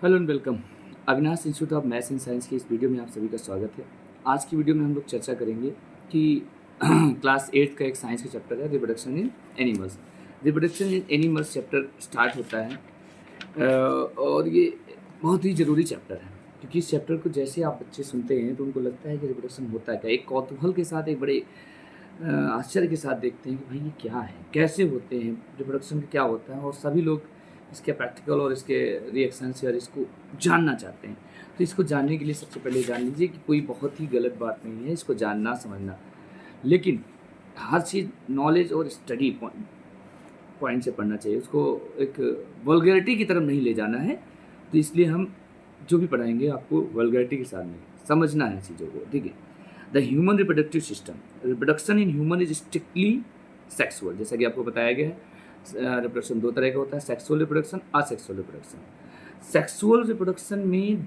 Hello and welcome. Avinash institute of maths and science की इस video में आप सभी का स्वागत है। आज की वीडियो में हम लोग चर्चा करेंगे कि क्लास 8 का एक साइंस का चैप्टर है reproduction in animals. Reproduction in animals chapter start होता है और ये बहुत ही ज़रूरी चैप्टर है, क्योंकि इस चैप्टर को जैसे आप बच्चे सुनते हैं तो उनको लगता है कि रिप्रोडक्शन होता है क्या। एक कौतूहल के साथ, एक बड़े आश्चर्य के साथ देखते हैं कि भाई ये क्या है, कैसे होते हैं, रिप्रोडक्शन क्या होता है, और सभी लोग इसके प्रैक्टिकल और इसके रिएक्शंस और इसको जानना चाहते हैं। तो इसको जानने के लिए सबसे पहले जान लीजिए कि कोई बहुत ही गलत बात नहीं है इसको जानना समझना, लेकिन हर चीज़ नॉलेज और स्टडी पॉइंट से पढ़ना चाहिए। उसको एक वल्गैरिटी की तरफ नहीं ले जाना है। तो इसलिए हम जो भी पढ़ाएंगे आपको वल्गैरिटी के साथ नहीं, समझना है चीज़ों को, ठीक है। The human reproductive system, reproduction in human is strictly sexual. जैसा कि आपको बताया गया है, रिप्रोडक्शन दो तरह का होता है, sexual reproduction, asexual reproduction. Sexual reproduction में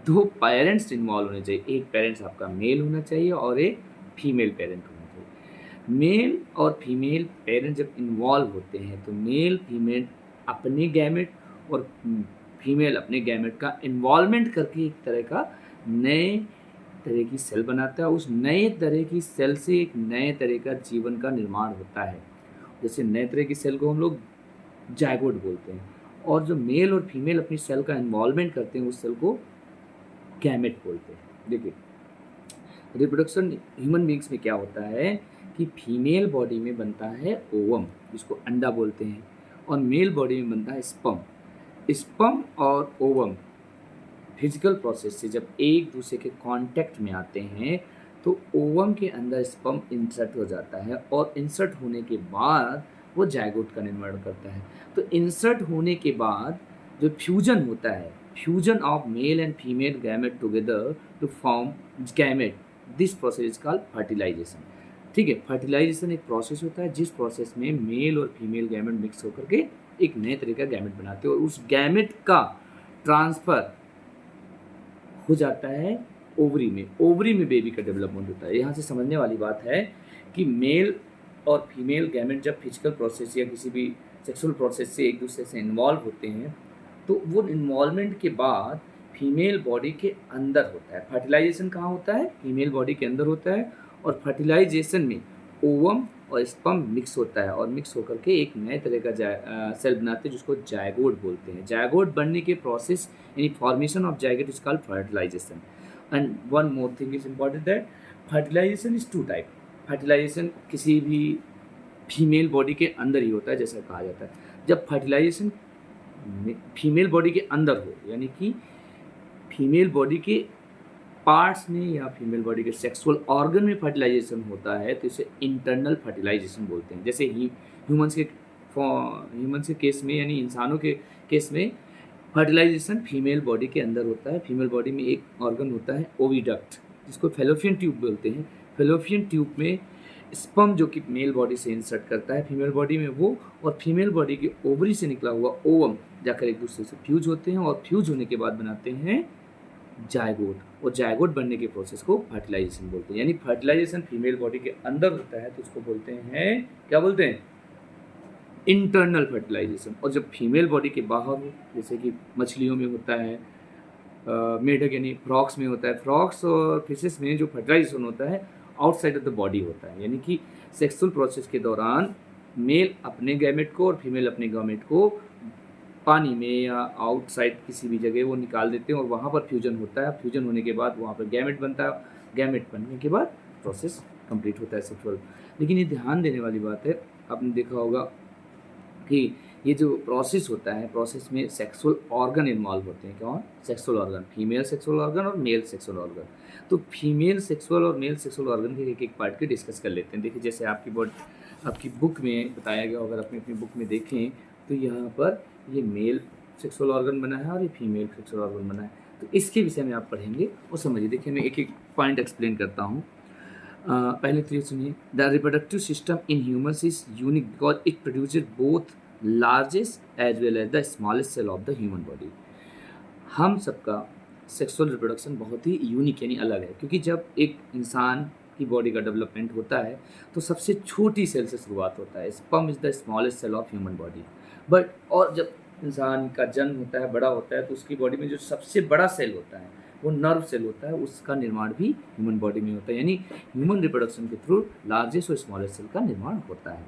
दो पेरेंट्स इन्वॉल्व होने चाहिए। एक पेरेंट्स आपका मेल होना चाहिए और एक फीमेल पेरेंट होना चाहिए। मेल और फीमेल पेरेंट जब इन्वॉल्व होते हैं तो मेल फीमेल अपने गैमेट और फीमेल अपने गैमेट का इन्वॉल्वमेंट करके एक तरह का नए तरह की सेल बनाता है। उस नए तरह की सेल से एक नए तरह का जीवन का निर्माण होता है। जैसे नए तरह की सेल को हम लोग जायगोट बोलते हैं, और जो मेल और फीमेल अपनी सेल का इन्वॉल्वमेंट करते हैं उस सेल को गैमेट बोलते हैं। देखिए, रिप्रोडक्शन ह्यूमन बींग्स में क्या होता है कि फीमेल बॉडी में बनता है ओवम, जिसको अंडा बोलते हैं, और मेल बॉडी में बनता है स्पर्म। स्पर्म और ओवम फिजिकल प्रोसेस से जब एक दूसरे के कांटेक्ट में आते हैं तो ओवम के अंदर स्पर्म इंसर्ट हो जाता है, और इंसर्ट होने के बाद वो जायगोट का निर्माण करता है। तो इंसर्ट होने के बाद जो फ्यूजन होता है, fusion of male and female gamete together to form gamete, this process is called fertilisation. ठीक है, फर्टिलाइजेशन एक प्रोसेस होता है जिस प्रोसेस में मेल और फीमेल गैमेट मिक्स होकर के एक नए तरह का गैमेट बनाते हैं, और उस गैमेट का ट्रांसफर हो जाता है ओवरी में। ओवरी में बेबी का डेवलपमेंट होता है। यहाँ से समझने वाली बात है कि मेल और फीमेल गैमेट जब फिजिकल प्रोसेस या किसी भी सेक्सुअल प्रोसेस से एक दूसरे से इन्वॉल्व होते हैं तो वो इन्वॉल्वमेंट के बाद फीमेल बॉडी के अंदर होता है। फर्टिलाइजेशन कहाँ होता है? फीमेल बॉडी के अंदर होता है, और फर्टिलाइजेशन में ओवम और स्पर्म मिक्स होता है, और मिक्स होकर के एक नए तरह का सेल बनाते हैं जिसको जायगोट बोलते हैं। जायगोट बनने के प्रोसेस यानी formation of zygote is called fertilisation. And one more thing is important that fertilisation is two type. Fertilisation किसी भी फीमेल बॉडी के अंदर ही होता है, जैसा कहा जाता है। जब फर्टिलाइजेशन फीमेल बॉडी के अंदर हो, यानी कि फीमेल बॉडी के पार्ट्स में या फीमेल बॉडी के सेक्सुअल ऑर्गन में फर्टिलाइजेशन होता है तो इसे इंटरनल फर्टिलाइजेशन बोलते हैं। जैसे ह्यूमन्स के केस में, यानी इंसानों के केस में फर्टिलाइजेशन फीमेल बॉडी के अंदर होता है। फीमेल बॉडी में एक ऑर्गन होता है ओविडक्ट, जिसको फेलोपियन ट्यूब बोलते हैं। फेलोपियन ट्यूब में स्पर्म जो कि मेल बॉडी से इंसर्ट करता है फीमेल बॉडी में, वो और फीमेल बॉडी के ओवरी से निकला हुआ ओवम जाकर एक दूसरे से फ्यूज होते हैं, और फ्यूज होने के बाद बनाते हैं जायगोट, और जायगोट बनने के प्रोसेस को फर्टिलाइजेशन बोलते हैं। यानी फर्टिलाइजेशन फीमेल बॉडी के अंदर होता है तो उसको बोलते हैं, क्या बोलते हैं? Internal fertilisation. और जब फीमेल बॉडी के बाहर हो, जैसे कि मछलियों में होता है, मेढक यानी फ्रॉक्स में होता है, फ्रॉक्स और फिशेस में जो फर्टिलाइजेशन होता है आउटसाइड ऑफ द बॉडी होता है। यानी कि सेक्सुअल प्रोसेस के दौरान मेल अपने गैमेट को और फीमेल अपने गैमेट को पानी में या आउटसाइड किसी भी जगह वो निकाल देते हैं, और वहाँ पर फ्यूजन होता है। फ्यूजन होने के बाद वहाँ पर गैमेट बनता है। गैमेट बनने के बाद प्रोसेस कंप्लीट होता है सेक्सुअल। लेकिन ये ध्यान देने वाली बात है, आपने देखा होगा कि ये जो प्रोसेस होता है, प्रोसेस में सेक्सुअल ऑर्गन इन्वॉल्व होते हैं। कौन? Sexual organ, female sexual organ और मेल सेक्सुअल ऑर्गन। तो फीमेल सेक्सुअल और मेल सेक्सुअल ऑर्गन के एक एक पार्ट के डिस्कस कर लेते हैं। देखिए, जैसे आपकी बुक में बताया गया, अगर अपनी अपनी बुक में देखें तो यहाँ पर ये मेल सेक्सुअल ऑर्गन बना है और ये फीमेल सेक्सुअल ऑर्गन बना है। तो इसके विषय में आप पढ़ेंगे और समझिए। देखिए, मैं एक एक पॉइंट एक्सप्लेन करता हूँ। पहले तो ये सुनिए, the reproductive system in humans is unique because it produces both largest as well as the smallest cell of the human body. हम सबका सेक्सुअल रिप्रोडक्शन बहुत ही यूनिक यानी अलग है, क्योंकि जब एक इंसान की बॉडी का डेवलपमेंट होता है तो सबसे छोटी सेल से शुरुआत होता है। Sperm is the smallest cell of human body. But और जब इंसान का जन्म होता है, बड़ा होता है, तो उसकी बॉडी में जो सबसे बड़ा सेल होता है वो नर्व सेल होता है, उसका निर्माण भी ह्यूमन बॉडी में होता है। यानी ह्यूमन रिप्रोडक्शन के थ्रू लार्जेस्ट और स्मॉलेस्ट सेल का निर्माण होता है।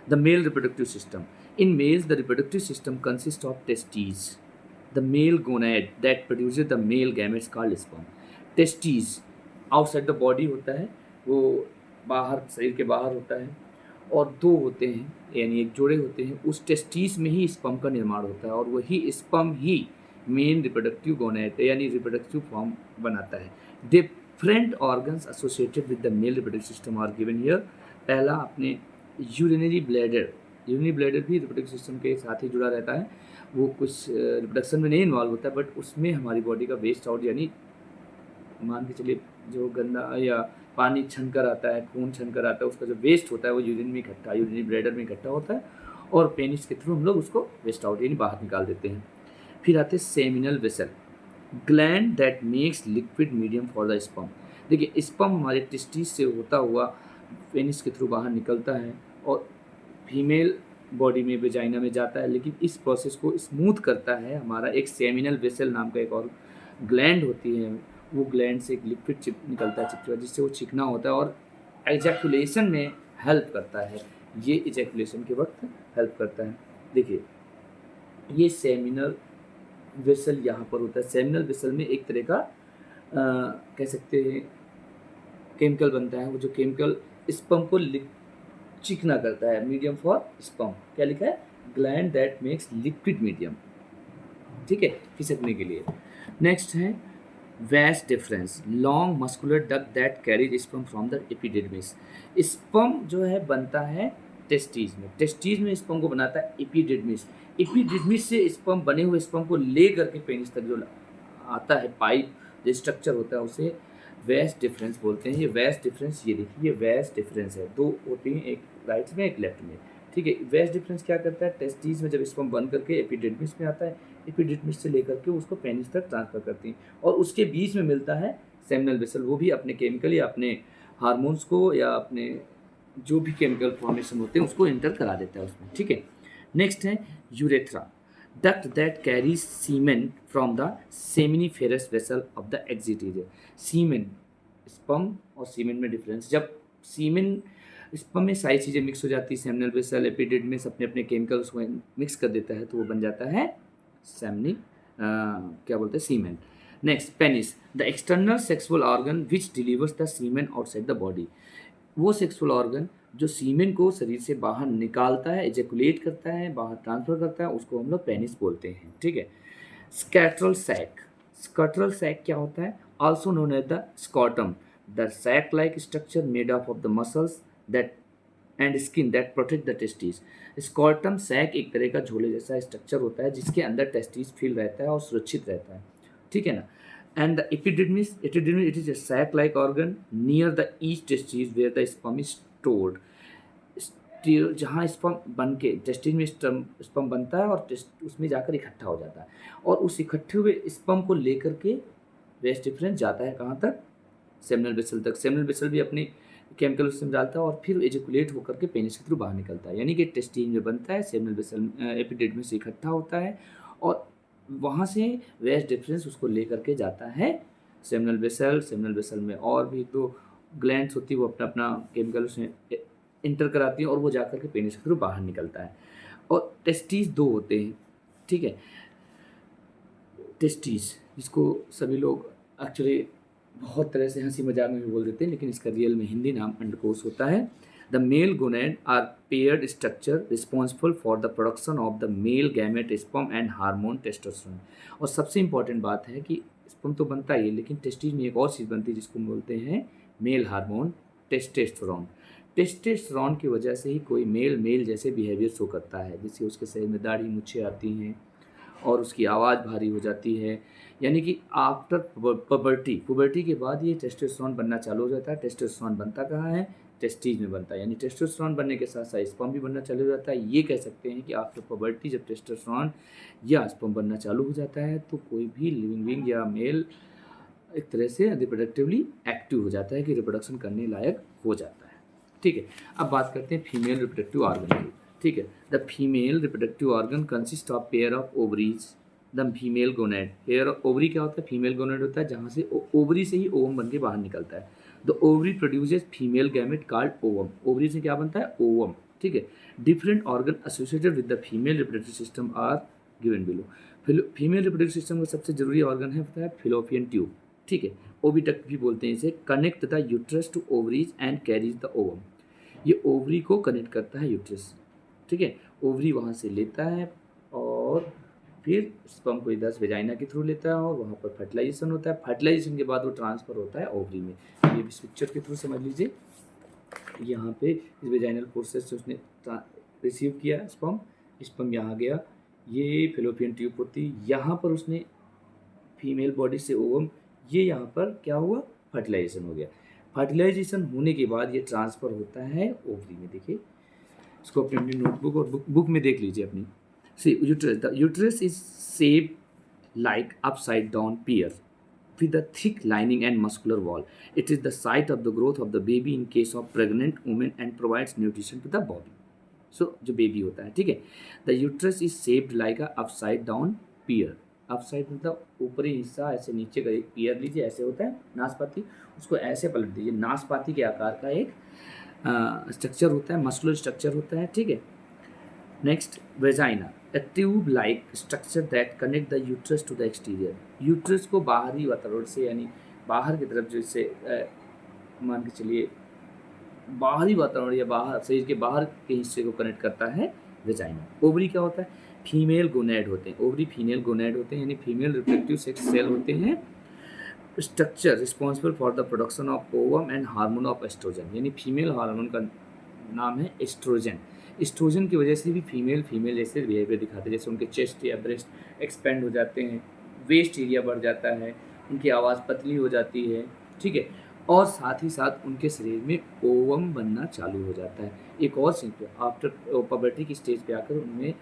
The male reproductive system, in males the reproductive system consist of testes, the male gonad that produces the male gametes called sperm. Testes outside the body होता है, वो बाहर, शरीर के बाहर होता है, और दो होते हैं, यानी एक जोड़े होते हैं, उस टेस्टीज में ही स्पर्म का निर्माण होता है, और वही स्पर्म ही मेन रिप्रोडक्टिव गोनैड यानी रिप्रोडक्टिव फॉर्म बनाता है। Different organs associated with the male reproductive system are given here. पहला अपने यूरिनरी ब्लैडर, यूरिनरी ब्लैडर भी रिप्रोडक्टिव सिस्टम के साथ ही जुड़ा रहता है, वो कुछ रिप्रोडक्शन में नहीं इन्वॉल्व होता है, बट उसमें हमारी बॉडी का वेस्ट आउट, यानी मान के चलिए जो गंदा या पानी छन कर आता है, खून छन कर आता है, उसका जो वेस्ट होता है वो यूरिन में इकट्ठा, यूरिनरी ब्लैडर में इकट्ठा होता है, और पेनिस के थ्रू हम लोग उसको वेस्ट आउट यानी बाहर निकाल देते हैं। फिर आते हैं seminal vessel, gland that makes liquid medium for the sperm. देखिए स्पर्म हमारे टेस्टिस से होता हुआ पेनिस के थ्रू बाहर निकलता है और फीमेल बॉडी में, वेजाइना में जाता है, लेकिन इस प्रोसेस को स्मूथ करता है हमारा एक सेमिनल वेसल नाम का एक और ग्लैंड होती है, वो ग्लैंड से एक लिक्विड निकलता है चिपचिपा, जिससे वो चिकना होता है और एजैकुलेशन में हेल्प करता है, ये एजैकुलेशन के वक्त हेल्प करता है। देखिए ये सेमिनल वेसल यहाँ पर होता है। सेमिनल वेसल में एक तरह का कह सकते हैं केमिकल बनता है, वो जो केमिकल स्पर्म को चिकना करता है, मीडियम फॉर स्पर्म। क्या लिखा है? Gland that makes liquid medium, ठीक है, खिसकने के लिए। नेक्स्ट है वैस difference, long muscular duct that carries sperm from the epididymis. Sperm जो है बनता है टेस्टीज में, टेस्टीज में स्पर्म को बनाता है एपिडिडमिस, एपिडिडमिस से स्पर्म बने हुए स्पर्म को ले करके पेनिस तक जो आता है पाइप जो स्ट्रक्चर होता है उसे वैस डिफरेंस बोलते हैं। ये वैस डिफरेंस, ये देखिए ये वैस डिफरेंस है, दो होती हैं, एक राइट में एक लेफ्ट में, ठीक है। वैस डिफरेंस क्या करता है? टेस्टीज में जब स्पर्म बन करके एपिडिडमिस में आता है, एपिडिडमिस से लेकर के उसको पेनिस तक ट्रांसफर करती हैं, और उसके बीच में मिलता है सेमिनल वेसल, वो भी अपने केमिकल या अपने हार्मोन्स को या अपने जो भी केमिकल फॉर्मेशन होते हैं उसको एंटर करा देता है उसमें, ठीक है। नेक्स्ट है urethra, duct that carries semen from the seminiferous vessel of the exudative। Semen, sperm और सीमेन में डिफरेंस, जब सीमेन स्पर्म में सारी चीज़ें मिक्स हो जाती है, सेमिनल वेसल एपिडिडमिस अपने अपने केमिकल्स को मिक्स कर देता है, तो वो बन जाता है सेमनी क्या बोलते हैं, semen. Next penis, the external sexual organ which delivers the semen outside the body. वो सेक्सुअल ऑर्गन जो सीमेन को शरीर से बाहर निकालता है, एजेकुलेट करता है, बाहर ट्रांसफर करता है, उसको हम लोग पेनिस बोलते हैं, ठीक है। स्कैट्रल सैक, स्कैट्रल सैक क्या होता है? Also known as the scrotum, the sac like structure made up of the muscles that and skin that protect the testis. Scrotum sac एक तरह का झोले जैसा स्ट्रक्चर होता है जिसके अंदर टेस्टिस फील रहता है और सुरक्षित रहता है, ठीक है ना। And the epididymis, epididymis, it is a sac-like organ near the each testis where the sperm is stored। जहाँ स्पर्म बन के टेस्टिस में स्पर्म बनता है और उसमें जाकर इकट्ठा हो जाता है, और उस इकट्ठे हुए स्पर्म को लेकर के वेस्ट डिफरेंस जाता है कहाँ तक? सेमिनल वेसल तक। सेमिनल वेसल भी अपनी केमिकल उसमें डालता है और फिर एजुकुलेट होकर के पेनिस के थ्रू बाहर निकलता है, यानी कि टेस्टिस में बनता है, सेमिनल वेसल एपिडिडमिस से इकट्ठा होता है, और वहाँ से वेस्ट डिफरेंस उसको लेकर के जाता है सेमिनल वेसल। सेमिनल वेसल में और भी दो ग्लैंड्स होती है, वो अपना अपना केमिकल उसमें इंटर कराती हैं और वो जाकर के पेनिस के थ्रू बाहर निकलता है। और टेस्टिस दो होते हैं, ठीक है। टेस्टिस जिसको सभी लोग एक्चुअली बहुत तरह से हंसी मजाक में भी बोल देते हैं, लेकिन इसका रियल में हिंदी नाम अंडकोश होता है। The male gonad are paired structure responsible for the production of the male gamete sperm and hormone testosterone। और सबसे इम्पॉर्टेंट बात है कि स्पर्म तो बनता ही है, लेकिन टेस्टिस में एक और चीज़ बनती है जिसको बोलते हैं मेल हार्मोन टेस्टोस्टेरोन। टेस्टोस्टेरोन की वजह से ही कोई मेल मेल जैसे बिहेवियर शो करता है, जिससे उसके शरीर में दाढ़ी मूछें आती हैं और उसकी आवाज़ भारी हो जाती है, यानी कि आफ्टर पुबर्टी के बाद ये टेस्टोस्टेरोन बनना चालू हो जाता है। टेस्टोस्टेरोन बनता कहाँ है? टेस्टिस में बनता है, यानी टेस्टोस्टेरोन बनने के साथ साथ स्पर्म भी बनना चालू हो जाता है। ये कह सकते हैं कि आफ्टर पुबर्टी जब टेस्टोस्टेरोन या स्पर्म बनना चालू हो जाता है तो कोई भी लिविंग बीइंग या मेल एक तरह से रिप्रोडक्टिवली एक्टिव हो जाता है कि रिप्रोडक्शन करने लायक हो जाता है, ठीक है। अब बात करते हैं फीमेल रिप्रोडक्टिव ऑर्गन की, ठीक है। The female reproductive organ consist of pair of ovaries, the female gonad. Pair of ovary क्या होता है? फीमेल गोनेड होता है, जहाँ से ओवरी से ही ओवम बन के बाहर निकलता है। The ovary produces female gamete called ovum. Ovary से क्या बनता है? ओवम, ठीक है। Different organ associated with the female reproductive system are given below. Female reproductive system का सबसे जरूरी ऑर्गन है होता है फिलोपियन ट्यूब, ठीक है। ओविडक्ट भी बोलते हैं इसे। Connect the uterus to ovaries and carries the ovum. ये ओवरी को कनेक्ट करता है यूट्रस, ठीक है। ओवरी वहाँ से लेता है और फिर स्पर्म को इधर वेजाइना के थ्रू लेता है और वहाँ पर फर्टिलाइजेशन होता है। फर्टिलाइजेशन के बाद वो ट्रांसफ़र होता है ओवरी में। ये इस पिक्चर के थ्रू समझ लीजिए। यहाँ पे इस वेजाइनल प्रोसेस से उसने रिसीव किया स्पर्म, स्पर्म यहाँ गया, ये फिलोपियन ट्यूब होती, यहाँ पर उसने फीमेल बॉडी से ओवम, ये यहाँ पर क्या हुआ? फर्टिलाइजेशन हो गया। फर्टिलाइजेशन होने के बाद ये ट्रांसफ़र होता है ओवरी में। देखिए इसको अपनी नोटबुक और बुक में देख लीजिए अपनी। See uterus, the uterus is shape like upside down pear with a thick lining and muscular wall. It is the site of the growth of the baby in case of pregnant women and provides nutrition to the body. So जो baby होता है, ठीक है। The uterus is shaped like a upside down pear. Upside मतलब ऊपरी हिस्सा ऐसे नीचे का एक पेयर लीजिए, ऐसे होता है नाशपाती, उसको ऐसे पलट दीजिए। नाशपाती के आकार का एक स्ट्रक्चर होता है, मस्कुलर स्ट्रक्चर होता है, ठीक है। Next vagina, a tube like structure that connect the uterus to the exterior. Uterus को बाहरी वातावरण से यानी बाहर की तरफ जैसे मान के चलिए बाहरी वातावरण या बाहर शरीर के बाहर के हिस्से को कनेक्ट करता है वेजाइना। ओवरी क्या होता है? फीमेल गोनेड होते हैं। ओवरी फीमेल गोनेड होते हैं यानी फीमेल रिप्रोडक्टिव सेक्स सेल होते हैं। Structure responsible for the production of ovum and hormone of oestrogen, यानी फीमेल हार्मोन का नाम है एस्ट्रोजन। एस्ट्रोजन की वजह से भी फीमेल जैसे बिहेवियर दिखाते हैं, जैसे उनके चेस्ट या ब्रेस्ट एक्सपेंड हो जाते हैं, वेस्ट एरिया बढ़ जाता है, उनकी आवाज़ पतली हो जाती है, ठीक है। और साथ ही साथ उनके शरीर में ओवम बनना चालू हो जाता है। एक और सिम्टम आफ्टर पबर्टी की स्टेज पे आकर उनमें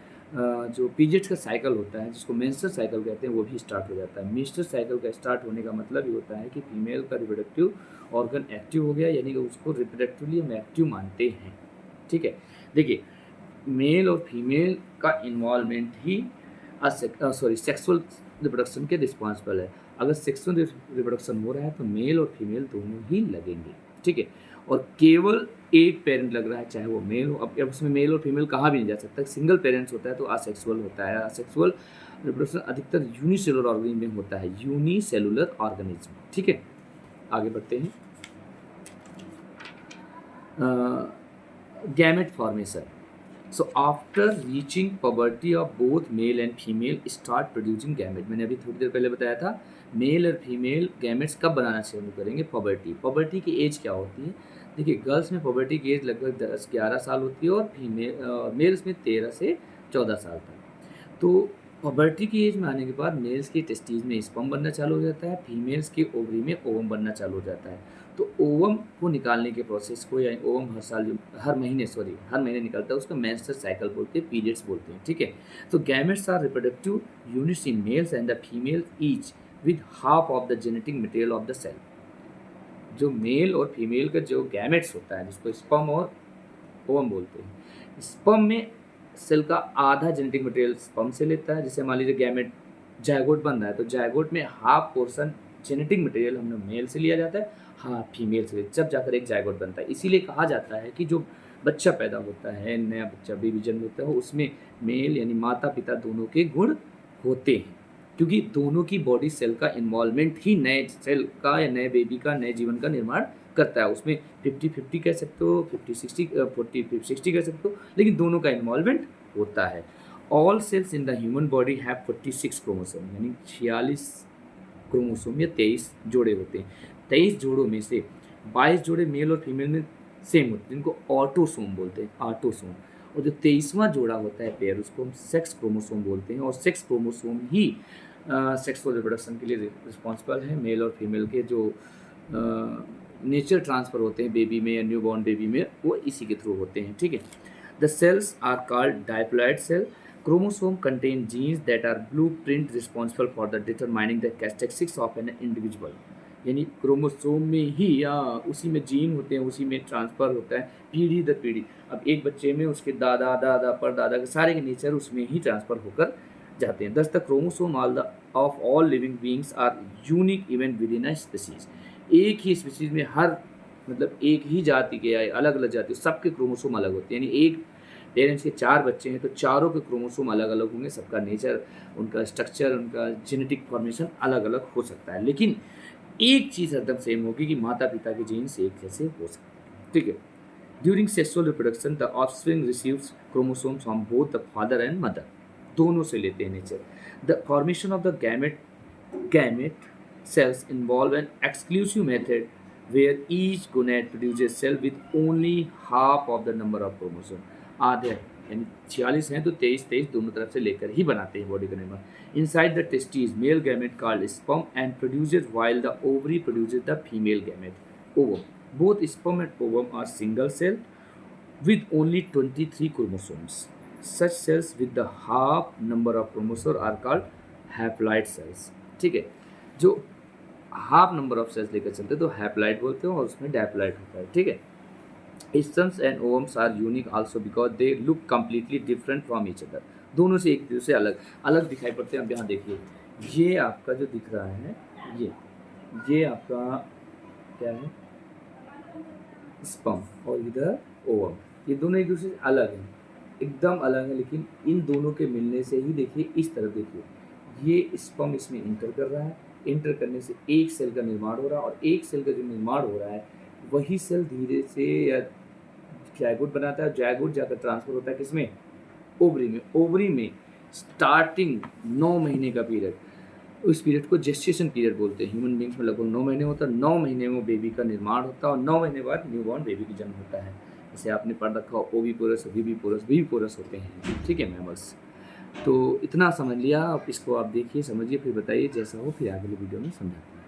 जो पीरियड्स का साइकिल होता है जिसको मेंस्ट्रुअल साइकिल कहते हैं वो भी स्टार्ट हो जाता है। मेंस्ट्रुअल साइकिल का स्टार्ट होने का मतलब ये होता है कि फीमेल का रिप्रोडक्टिव ऑर्गन एक्टिव हो गया, यानी कि उसको रिप्रोडक्टिवली हम एक्टिव मानते हैं, ठीक है। देखिए मेल और फीमेल का इन्वॉल्वमेंट ही सेक्सुअल रिप्रोडक्शन के रिस्पॉन्सिबल है। अगर सेक्सुअल रिप्रोडक्शन हो रहा है तो मेल और फीमेल दोनों ही लगेंगे, ठीक है। और केवल एक पेरेंट लग रहा है, चाहे वो मेल हो। अब उसमें मेल और फीमेल कहाँ भी नहीं जा सकता। सिंगल पेरेंट्स होता है तो असेक्सुअल होता है। असेक्सुअल रिप्रोडक्शन अधिकतर यूनिसेलुलर ऑर्गेनिज्म में होता है, यूनिसेलुलर ऑर्गेनिज्म, ठीक है। आगे बढ़ते हैं। Gamete formation. So after reaching puberty of both male and female start producing gamete. मैंने अभी थोड़ी देर पहले बताया था मेल और फीमेल गैमेट्स कब बनाना शुरू करेंगे? पबर्टी की एज क्या होती है? देखिए गर्ल्स में पबर्टी की एज लगभग 10-11 साल होती है और मेल्स में 13 से 14 साल तक। तो पबर्टी की एज में आने के बाद मेल्स के टेस्टिस में स्पर्म बनना चालू हो जाता है, फीमेल्स के ओवरी में ओवम बनना चालू हो जाता है। तो ओवम को निकालने के प्रोसेस को, यानी ओवम हर महीने निकलता है, उसको मेंस्ट्रुअल साइकिल बोलते हैं, पीरियड्स बोलते हैं, ठीक है। तो gametes are reproductive units in males and the female each with half of the genetic material of the cell. जो मेल और फीमेल का जो गैमेट्स होता है जिसको स्पर्म और ओवम बोलते हैं, स्पर्म में सेल का आधा जेनेटिक मटेरियल स्पर्म से लेता है। जैसे मान लीजिए गैमेट जायगोट बन रहा है तो जायगोट में हाफ पोर्शन जेनेटिक मटेरियल हमने मेल से लिया जाता है, हाफ फीमेल से, जब जाकर एक जायगोट बनता है। इसीलिए कहा जाता है कि जो बच्चा पैदा होता है, नया बच्चा बेबी जन्म होता है, उसमें मेल यानी माता पिता दोनों के गुण होते हैं, क्योंकि दोनों की बॉडी सेल का इन्वॉल्वमेंट ही नए सेल का या नए बेबी का, नए जीवन का निर्माण करता है। उसमें 50-50 कह सकते हो, 50-60 40-60 कह सकते हो, लेकिन दोनों का इन्वॉल्वमेंट होता है। All cells in the human body have 46 chromosome, यानी 46 क्रोमोसोम या 23 जोड़े होते हैं। 23 जोड़ों में से 22 जोड़े मेल और फीमेल में सेम होते हैं, जिनको ऑटोसोम बोलते हैं, ऑटोसोम। और जो 23वां जोड़ा होता है पेयर, उसको हम सेक्स क्रोमोसोम बोलते हैं। और सेक्स क्रोमोसोम ही सेक्सुअल रिप्रोडक्शन के लिए रिस्पॉन्सिबल है। मेल और फीमेल के जो नेचर ट्रांसफ़र होते हैं बेबी में या न्यू बॉर्न बेबी में, वो इसी के थ्रू होते हैं, ठीक है। The cells are called diploid cell. Chromosome contain genes that are blueprint responsible for the determining the characteristics of an individual. यानी क्रोमोसोम में ही या उसी में जीन होते हैं, उसी में ट्रांसफ़र होता है पीढ़ी दर पीढ़ी। अब एक बच्चे में उसके दादा, दादा, परदादा के सारे के नेचर उसमें ही ट्रांसफ़र होकर जाते हैं। Thus the chromosome all the of all living beings are unique even within a species. एक ही स्पीशीज़ में हर मतलब एक ही जाति के या अलग-अलग जाति सबके क्रोमोसोम अलग होते हैं। यानी एक पेरेंट्स के 4 बच्चे हैं तो चारों के क्रोमोसोम अलग-अलग होंगे, सबका नेचर, उनका स्ट्रक्चर, उनका जेनेटिक फॉर्मेशन अलग-अलग हो सकता है। लेकिन एक चीज़ हरदम सेम होगी कि माता-पिता के जीन्स एक जैसे हो सकते हैं। ठीक है? During sexual reproduction the offspring receives chromosomes from both the father and mother. दोनों से लेते हैं nature. The formation of the gamete cells involve an exclusive method where each gonad produces cell with only half of the number of chromosome। आधे यानी 46 हैं तो 23-23 दोनों तरफ से लेकर ही बनाते हैं बॉडी का निर्माण। Inside the testes male gamete called sperm and produces while the ovary produces the female gamete ovum. Both sperm and ovum are single cell with only 23 chromosomes. Such cells with the half number of chromosomes are called haploid cells। ठीक है, जो half number of sales लेकर चलते हैं तो haploid बोलते हैं और उसमें डैप्लॉइड होता है। ठीक है, sperms and ovums are unique also because they look completely different from each other. दोनों से एक दूसरे से अलग अलग दिखाई पड़ते हैं। अब यहाँ देखिए, ये आपका जो दिख रहा है ये आपका क्या है, स्पर्म, और इधर ओवम। ये दोनों एक दूसरे से अलग हैं, एकदम अलग है, लेकिन इन दोनों के मिलने से ही देखिए इस तरफ देखिए, ये स्पर्म इसमें इंटर कर रहा है, इंटर करने से एक सेल का निर्माण हो रहा है और एक सेल का जो निर्माण हो रहा है वही सेल धीरे से या जायगोट बनाता है, जायगोट जाकर ट्रांसफर होता है किसमें, ओवरी में। ओवरी में स्टार्टिंग 9 महीने का पीरियड, उस पीरियड को जेस्टेशन पीरियड बोलते हैं। ह्यूमन बींग्स में लगभग 9 महीने होता है। 9 महीने में बेबी का निर्माण होता है और 9 महीने बाद न्यूबॉर्न बेबी का जन्म होता है। जैसे आपने पढ़ रखा हो ओविपोरस, विविपोरस, विविपोरस होते हैं। ठीक है मैमल्स। तो इतना समझ लिया, अब इसको आप देखिए, समझिए, फिर बताइए, जैसा हो फिर आगे वीडियो में समझाते हैं।